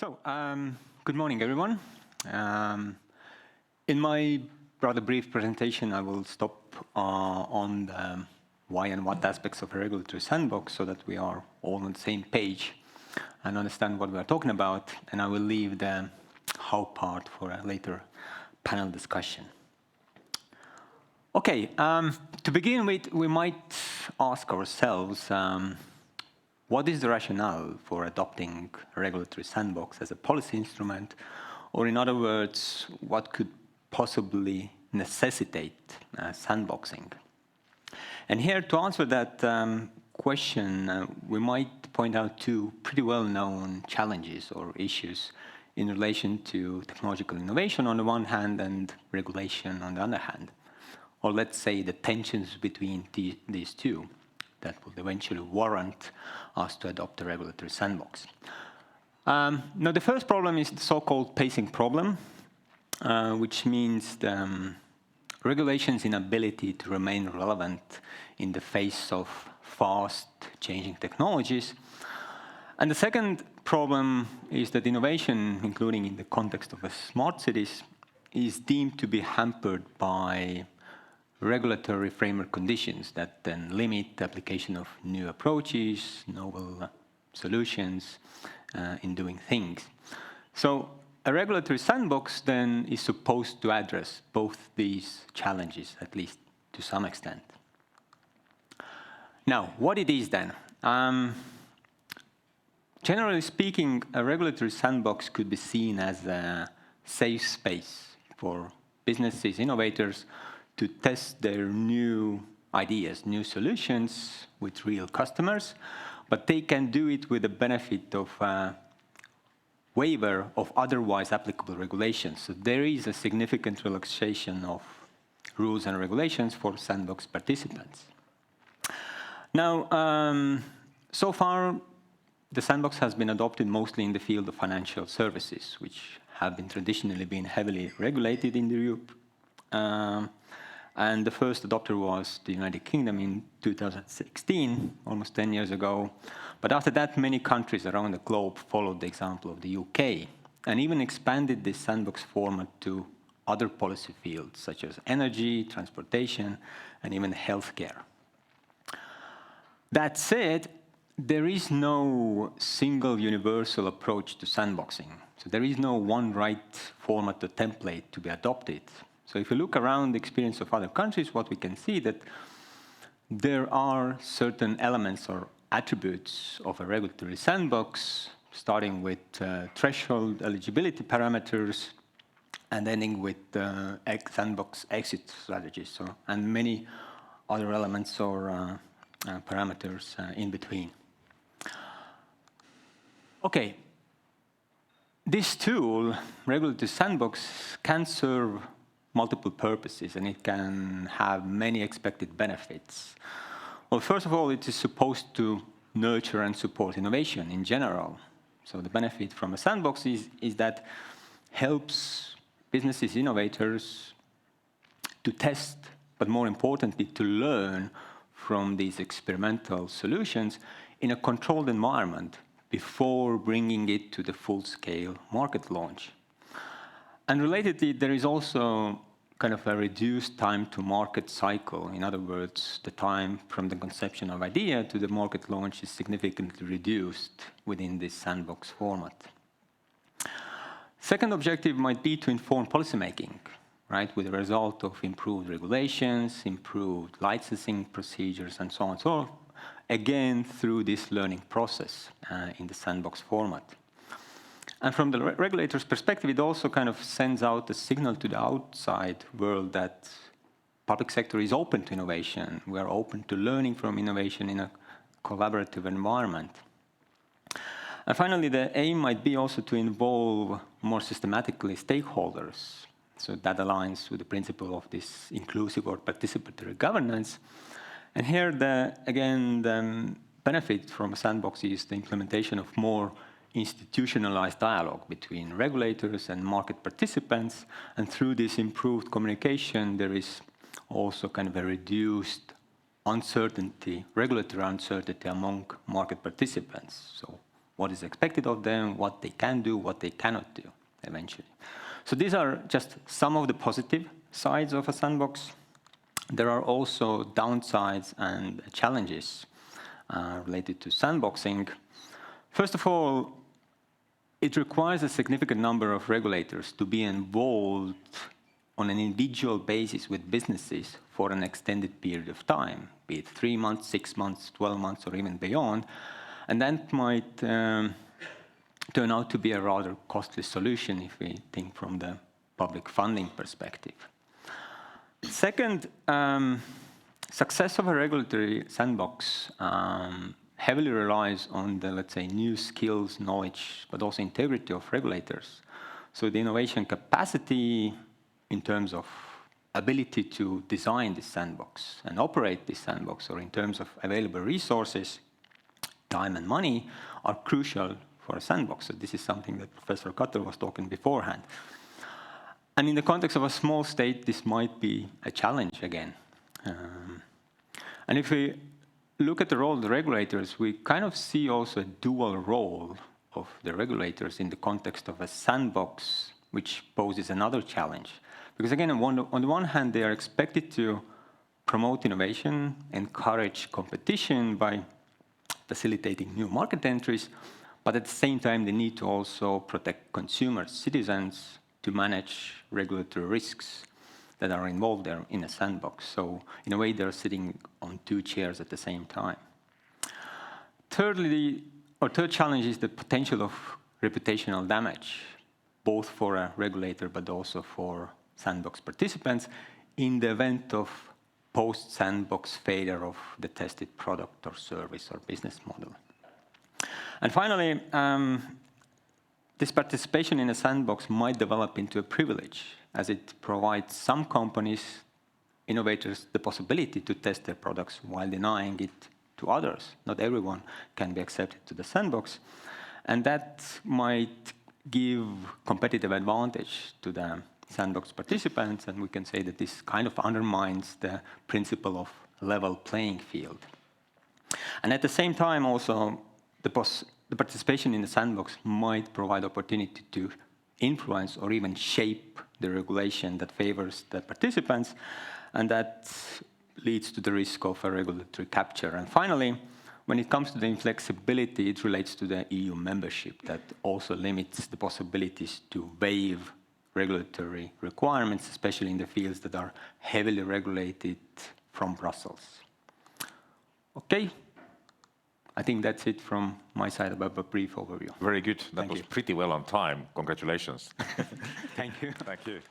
Good morning, everyone. In my rather brief presentation, I will stop on the why and what aspects of a regulatory sandbox so that we are all on the same page and understand what we are talking about, and I will leave the how part for a later panel discussion. Okay, to begin with, we might ask ourselves, what is the rationale for adopting a regulatory sandbox as a policy instrument? Or in other words, what could possibly necessitate sandboxing? And here to answer that question, we might point out two pretty well-known challenges or issues in relation to technological innovation on the one hand and regulation on the other hand. Or let's say the tensions between these two that would eventually warrant us to adopt a regulatory sandbox. Now, the first problem is the so-called pacing problem, which means the regulation's inability to remain relevant in the face of fast-changing technologies. And the second problem is that innovation, including in the context of smart cities, is deemed to be hampered by regulatory framework conditions that then limit the application of new approaches, novel solutions in doing things. So a regulatory sandbox then is supposed to address both these challenges, at least to some extent. Now, what it is then? Generally speaking, a regulatory sandbox could be seen as a safe space for businesses, innovators, to test their new ideas, new solutions with real customers, but they can do it with the benefit of a waiver of otherwise applicable regulations. So there is a significant relaxation of rules and regulations for sandbox participants. Now, so far, the sandbox has been adopted mostly in the field of financial services, which have been traditionally been heavily regulated in Europe. And the first adopter was the United Kingdom in 2016, almost 10 years ago. But after that, many countries around the globe followed the example of the UK and even expanded this sandbox format to other policy fields, such as energy, transportation, and even healthcare. That said, there is no single universal approach to sandboxing. So there is no one right format or template to be adopted. So if you look around the experience of other countries, what we can see that there are certain elements or attributes of a regulatory sandbox, starting with threshold eligibility parameters and ending with sandbox exit strategies, and many other elements or parameters in between. Okay, this tool, regulatory sandbox, can serve multiple purposes, and it can have many expected benefits. Well, first of all, it is supposed to nurture and support innovation in general. So the benefit from a sandbox is that helps businesses, innovators to test, but more importantly, to learn from these experimental solutions in a controlled environment before bringing it to the full-scale market launch. And relatedly, there is also kind of a reduced time to market cycle. In other words, the time from the conception of idea to the market launch is significantly reduced within this sandbox format. Second objective might be to inform policymaking, right, with the result of improved regulations, improved licensing procedures, and so on and so on, again, through this learning process in the sandbox format. And from the regulator's perspective, it also kind of sends out a signal to the outside world that public sector is open to innovation. We are open to learning from innovation in a collaborative environment. And finally, the aim might be also to involve more systematically stakeholders. So that aligns with the principle of this inclusive or participatory governance. And here, again, the benefit from a sandbox is the implementation of more institutionalized dialogue between regulators and market participants. And through this improved communication, there is also kind of a reduced uncertainty, regulatory uncertainty among market participants. So what is expected of them, what they can do, what they cannot do, eventually. So these are just some of the positive sides of a sandbox. There are also downsides and challenges related to sandboxing. First of all, it requires a significant number of regulators to be involved on an individual basis with businesses for an extended period of time, be it 3 months, 6 months, 12 months, or even beyond. And that might turn out to be a rather costly solution if we think from the public funding perspective. Second, success of a regulatory sandbox heavily relies on the, let's say, new skills, knowledge, but also integrity of regulators. So the innovation capacity in terms of ability to design this sandbox and operate this sandbox, or in terms of available resources, time and money, are crucial for a sandbox. So this is something that Professor Katter was talking beforehand. And in the context of a small state, this might be a challenge again. And if we look at the role of the regulators, we kind of see also a dual role of the regulators in the context of a sandbox, which poses another challenge. Because again, on the one hand, they are expected to promote innovation, encourage competition by facilitating new market entries, but at the same time, they need to also protect consumers, citizens, to manage regulatory risks that are involved there in a sandbox. So in a way, they're sitting on 2 chairs at the same time. Thirdly, our third challenge is the potential of reputational damage, both for a regulator, but also for sandbox participants in the event of post-sandbox failure of the tested product or service or business model. And finally, this participation in a sandbox might develop into a privilege, as it provides some companies, innovators, the possibility to test their products while denying it to others. Not everyone can be accepted to the sandbox. And that might give competitive advantage to the sandbox participants, and we can say that this kind of undermines the principle of level playing field. And at the same time, also, the participation in the sandbox might provide opportunity to influence or even shape the regulation that favors the participants, and that leads to the risk of a regulatory capture. And finally, when it comes to the inflexibility, it relates to the EU membership that also limits the possibilities to waive regulatory requirements, especially in the fields that are heavily regulated from Brussels. Okay. I think that's it from my side about a brief overview. Very good. That was pretty well on time. Congratulations. Thank you. Thank you.